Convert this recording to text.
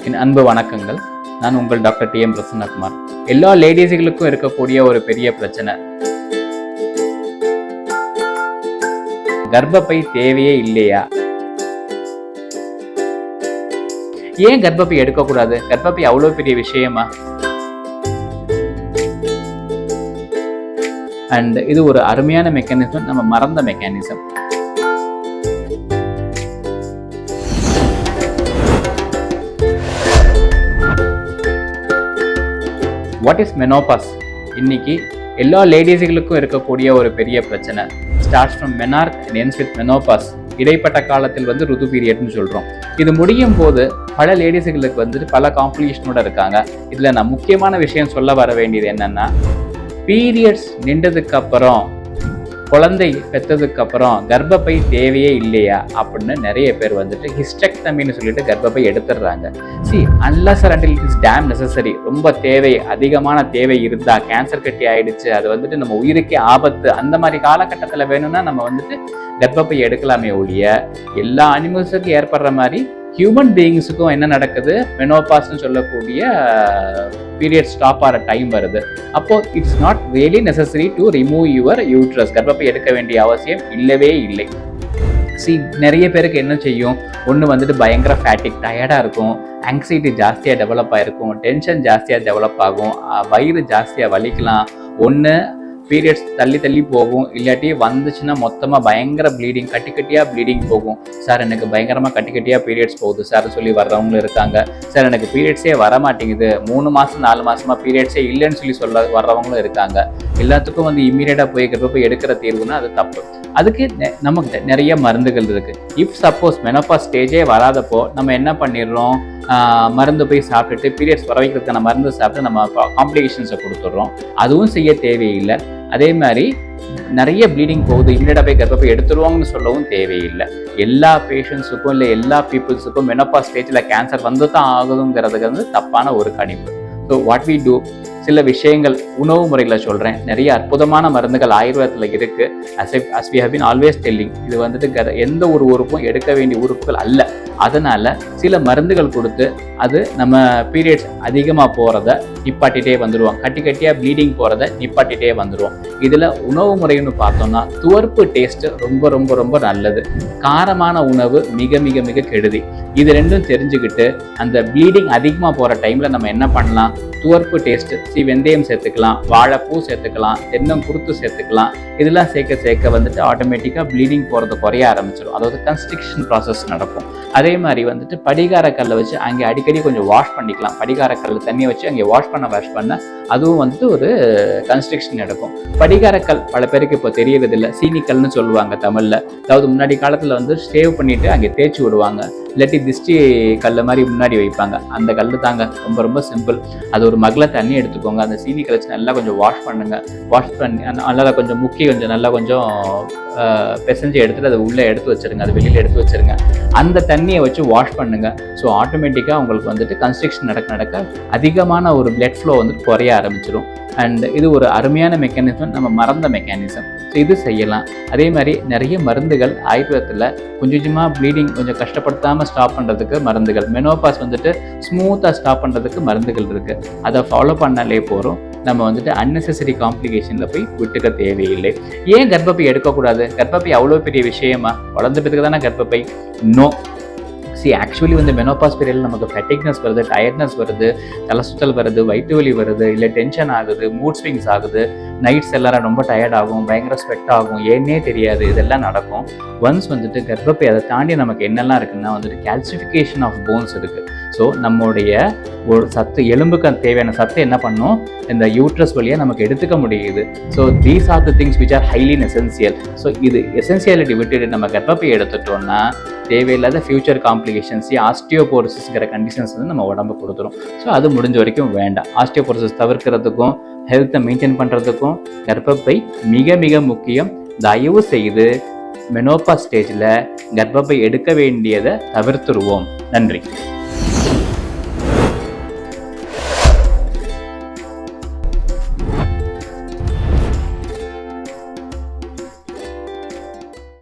என் அன்பு வணக்கங்கள். நான் உங்கள் டாக்டர் T.M.Prasanna குமார். எல்லா லேடிஸுகளுக்கும் இருக்கக்கூடிய ஒரு பெரிய பிரச்சனை, கர்ப்பப்பை தேவையே இல்லையா? ஏன் கர்ப்பப்பை எடுக்கக்கூடாது? கர்ப்பப்பை அவ்வளோ பெரிய விஷயமா? அண்ட் இது ஒரு அருமையான மெக்கானிசம், நம்ம மறந்த மெக்கானிசம். What is menopause? இன்னைக்கு எல்லா லேடிஸுகளுக்கும் இருக்கக்கூடிய ஒரு பெரிய பிரச்சனை. Starts from menarche and ends with menopause. இடைப்பட்ட காலத்தில் ருது பீரியட்னு சொல்கிறோம். இது முடியும் போது பல லேடிஸுகளுக்கு பல காம்ப்ளிகேஷனோட இருக்காங்க. இதில் நான் முக்கியமான விஷயம் சொல்ல வர வேண்டியது என்னன்னா, பீரியட்ஸ் நின்றதுக்கு அப்புறம், குழந்தை பெற்றதுக்கு அப்புறம் கர்ப்பப்பை தேவையே இல்லையா அப்படின்னு நிறைய பேர் ஹிஸ்டெக்டமின்னு சொல்லிட்டு கர்ப்பப்பை எடுத்துடுறாங்க. unless and until it is damn necessary, ரொம்ப தேவை, அதிகமான தேவை இருந்தா, கேன்சர் கட்டி ஆயிடுச்சு, அது நம்ம உயிருக்கே ஆபத்து, அந்த மாதிரி காலகட்டத்தில் வேணும்னா நம்ம கர்ப்பப்பை எடுக்கலாமே ஒழிய, எல்லா அனிமல்ஸுக்கும் ஏற்படுற மாதிரி ஹியூமன் பீயிங்ஸுக்கும் என்ன நடக்குது, மெனோபாஸ்ன்னு சொல்லக்கூடிய பீரியட் ஸ்டாப் ஆகிற டைம் வருது. அப்போ it's not really necessary to remove your uterus. கர்ப்பப்பை எடுக்க வேண்டிய அவசியம் இல்லவே இல்லை. நிறைய பேருக்கு என்ன செய்யும், ஒன்று பயங்கர ஃபேட்டிக், டயர்டாக இருக்கும், ஆங்ஸைட்டி ஜாஸ்தியாக டெவலப் ஆகிருக்கும், டென்ஷன் ஜாஸ்தியாக டெவலப் ஆகும், வயிறு ஜாஸ்தியாக வலிக்கலாம், ஒன்று பீரியட்ஸ் தள்ளி போகும், இல்லாட்டி வந்துச்சுன்னா மொத்தமாக பயங்கர ப்ளீடிங், கட்டியாக ப்ளீடிங் போகும். சார் எனக்கு பயங்கரமாக கட்டியாக பீரியட்ஸ் போகுது சார் சொல்லி வர்றவங்களும் இருக்காங்க. சார் எனக்கு பீரியட்ஸே வர மாட்டேங்குது, 3 மாதம் 4 மாதமாக பீரியட்ஸே இல்லைன்னு சொல்லி வர்றவங்களும் இருக்காங்க. எல்லாத்துக்கும் இம்மீடியட்டாக போய் கர்ப்பப்பை எடுக்கிற தீர்வுனா அது தப்பு. அதுக்கு நமக்கு நிறைய மருந்துகள் இருக்குது. இஃப் சப்போஸ் மெனோபாஸ் ஸ்டேஜே வராதப்போ நம்ம என்ன பண்ணிடுறோம், மருந்து போய் சாப்பிட்டுட்டு பீரியட்ஸ் வர வைக்கிறதுக்கான மருந்து சாப்பிட்டு நம்ம காம்ப்ளிகேஷன்ஸை கொடுத்துட்றோம். அதுவும் செய்ய தேவையில்லை. அதே மாதிரி நிறைய ப்ளீடிங் போகுது, இம்மீடியட்டாக போய் கர்ப்பப்பை எடுத்துருவாங்கன்னு சொல்லவும் தேவையில்லை. எல்லா பேஷண்ட்ஸுக்கும் இல்லை எல்லா பீப்புள்ஸுக்கும் மெனோபாஸ் ஸ்டேஜில் கேன்சர் வந்து தான் ஆகுதுங்கிறதுக்கு தப்பான ஒரு கணிப்பு. ஸோ வாட் வி டூ, சில விஷயங்கள் உணவு முறைகளை சொல்கிறேன். நிறைய அற்புதமான மருந்துகள் ஆயுர்வேதத்தில் இருக்குது. as we have been always telling, இது எந்த ஒரு உறுப்பும் எடுக்க வேண்டிய உறுப்புகள் அல்ல. அதனால் சில மருந்துகள் கொடுத்து அது நம்ம பீரியட்ஸ் அதிகமாக போகிறத நிப்பாட்டிகிட்டே வந்துடுவோம், கட்டியாக ப்ளீடிங் போகிறத நிப்பாட்டிகிட்டே வந்துடுவோம். இதில் உணவு முறைன்னு பார்த்தோம்னா, துவர்ப்பு டேஸ்ட்டு ரொம்ப ரொம்ப ரொம்ப நல்லது, காரமான உணவு மிக மிக மிக கெடுதி. இது ரெண்டும் தெரிஞ்சுக்கிட்டு அந்த ப்ளீடிங் அதிகமாக போகிற டைமில் நம்ம என்ன பண்ணலாம், துவர்ப்பு டேஸ்ட்டு, வெந்தயம் சேர்த்துக்கலாம், வாழைப்பூ சேர்த்துக்கலாம், தென்னங்குருத்து சேர்த்துக்கலாம். இதெல்லாம் சேர்க்க ஆட்டோமேட்டிக்காக ப்ளீடிங் போகிறது குறைய ஆரம்பிச்சிடும். அதாவது கன்ஸ்ட்ரிக்ஷன் ப்ராசஸ் நடக்கும். அதே மாதிரி படிகார கல்லை வச்சு அங்கே அடிக்கடி கொஞ்சம் வாஷ் பண்ணிக்கலாம். படிகார கல் தண்ணியை வச்சு அங்கே வாஷ் பண்ண அதுவும் ஒரு கன்ஸ்ட்ரிக்ஷன் நடக்கும். படிகாரக்கல் பல பேருக்கு இப்போ தெரியறதில்லை, சீனிக்கல்னு சொல்லுவாங்க தமிழில். அதாவது முன்னாடி காலத்தில் சேவ் பண்ணிட்டு அங்கே தேய்ச்சி விடுவாங்க, இல்லாட்டி திஷ்டி கல் மாதிரி முன்னாடி வைப்பாங்க. அந்த கல் தாங்க, ரொம்ப ரொம்ப சிம்பிள். அது ஒரு மகளை தண்ணி எடுத்துக்கோங்க, அந்த சீனி கழிச்சு நல்லா கொஞ்சம் வாஷ் பண்ணுங்க. வாஷ் பண்ணி நல்லா கொஞ்சம் முக்கி நல்லா கொஞ்சம் பிசைஞ்சு எடுத்துட்டு அதை உள்ளே எடுத்து வச்சிருங்க, அது வெளியில் எடுத்து வச்சிருங்க. அந்த தண்ணியை வச்சு வாஷ் பண்ணுங்க. ஸோ ஆட்டோமேட்டிக்காக உங்களுக்கு கன்ஸ்ட்ரக்ஷன் நடக்க அதிகமான ஒரு பிளட் ஃப்ளோ குறைய ஆரம்பிச்சிடும். அண்ட் இது ஒரு அருமையான மெக்கானிசம், நம்ம மறந்த மெக்கானிசம். ஸோ இது செய்யலாம். அதே மாதிரி நிறைய மருந்துகள் ஆயுர்வேதத்தில் கொஞ்சமாக ப்ளீடிங் கொஞ்சம் கஷ்டப்படுத்தாமல் ஸ்டாப் பண்ணுறதுக்கு மருந்துகள், மெனோபாஸ் ஸ்மூத்தாக ஸ்டாப் பண்ணுறதுக்கு மருந்துகள் இருக்குது. அதை ஃபாலோ பண்ணாலே போகிறோம். நம்ம அன்னெசரி காம்ப்ளிகேஷனில் போய் விட்டுக்க தேவையில்லை. ஏன் கர்ப்பப்பை எடுக்கக்கூடாது? கர்ப்பப்பை அவ்வளோ பெரிய விஷயமா? வளர்ந்துட்டதுக்கு தானே கர்ப்பப்பை? நோ. ஆக்சுவலி மெனோபாஸ் பீரியடில் நமக்கு ஃபெட்டிக்னஸ் வருது, டயர்ட்னஸ் வருது, தலை சுத்தல் வருது, வயிற்று வலி வருது, இல்லை டென்ஷன் ஆகுது, மூட் ஸ்விங்ஸ் ஆகுது, நைட்ஸ் எல்லாரும் ரொம்ப டயர்ட் ஆகும், பயங்கர ஸ்வெட் ஆகும், ஏன்னே தெரியாது, இதெல்லாம் நடக்கும். ஒன்ஸ் கர்ப்பப்பை அதை தாண்டி நமக்கு என்னெல்லாம் இருக்குன்னா கால்சிஃபிகேஷன் ஆஃப் போன்ஸ் இருக்குது. ஸோ நம்முடைய ஒரு சத்து, எலும்புக்கு தேவையான சத்து என்ன பண்ணும், இந்த யூட்ரஸ் வழியாக நமக்கு எடுத்துக்க முடியுது. So these are the things which are highly essential. So இது எசென்சியாலிட்டி விட்டுட்டு நம்ம கர்ப்பப்பை எடுத்துட்டோம்னா தேவையில்லாத ஃபியூச்சர் காம்ப்ளிகேஷன்ஸ், ஆஸ்டியோபோரோசிஸ்ங்கிற கண்டிஷன்ஸ் நம்ம உடம்பு கொடுத்துரும். ஸோ அது முடிஞ்ச வரைக்கும் வேண்டாம். ஆஸ்டியோபோரோசிஸ் தவிர்க்கிறதுக்கும் ஹெல்த்தை மெயின்டைன் பண்ணுறதுக்கும் கர்ப்பப்பை மிக மிக முக்கியம். தயவு செய்து மெனோபாஸ் ஸ்டேஜில் கர்ப்பப்பை எடுக்க வேண்டியதை தவிர்த்துருவோம். நன்றி.